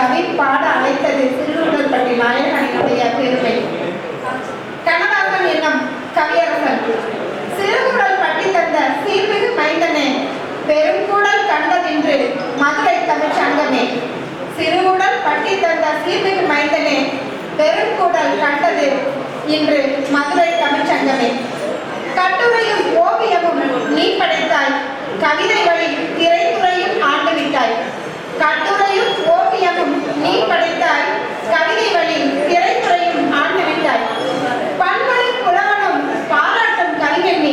கவி பாட அழைத்தது சிறுகுடல்பட்டி நாயகனினுடைய பெருமை. கண்ணதாசன் என்னும் கவியரசன் சிறுகுடல் பட்டி தந்த சீர்மிகு மைந்தனே, பெருங்குடல் கண்டதின்று மதுரை தமிழ் சங்கமே. சிறுகுடல் பட்டி தந்த சீர்மிகு மைந்தனே, பெருங்குடல் கண்டது இன்று மதுரை தமிழ் சங்கமே. கட்டுரையும் ஓவியமும் நீ படைத்தாய், கவிதை வழி திரைத்துறையும் ஆண்டுவிட்டாய். கட்டுரையும் ஓவியமும் நீ படைத்தாய், கவிதை வழி திரைத்துறையும் ஆண்டுவிட்டாய். பன்மொழி புலவனும் பாராட்டும் கவிஞன் நீ,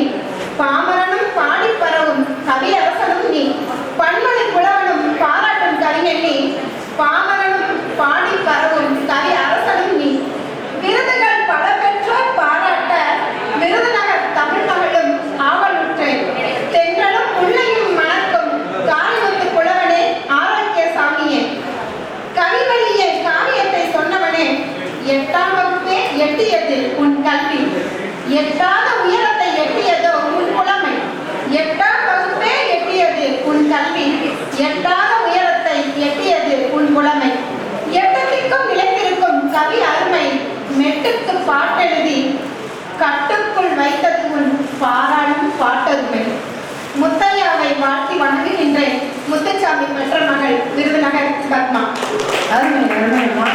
பாமரனும் பாடி பரவும் கவியரசனும் நீ. பன்மொழி புலவனும் பாராட்டும் கவிஞன் நீ, பாமரனும் பாடி பரவும் கவி அரசனும் நீ. விருதுகள் பல பெற்றோர் பாராட்ட விருதுநகர் தமிழ் மகளும் ஆவலுற்றேன். தென்றலும் உள்ளையும் மணக்கும் காரிமுத்து புலவனே, ஆரோக்கிய சாமியே. கவிவழியே காவியத்தை சொன்னவனே, 8ஆம் வகுப்பே எட்டியது உன் கல்வி. எட்டாத உயரத்தை எட்டியதோ உன் புலமை. 8ஆம் வகுப்பே எட்டியது உன் கல்வி, எட்டாத உயரத்தை எட்டியது உன் புலமை. எட்டத்திற்கும் நிலைத்திருக்கும் கவி அருமை, மெட்டுக்கு பாட்டெழுதி கட்டுக்குள் வைத்தது உன் பாராளும் பாட்டருமை. முத்தையாவை வாழ்த்தி வணங்குகின்றேன். முத்துச்சாமி பெற்ற மகள், விருதுநகர் பத்மா. அருமை அருமைமா.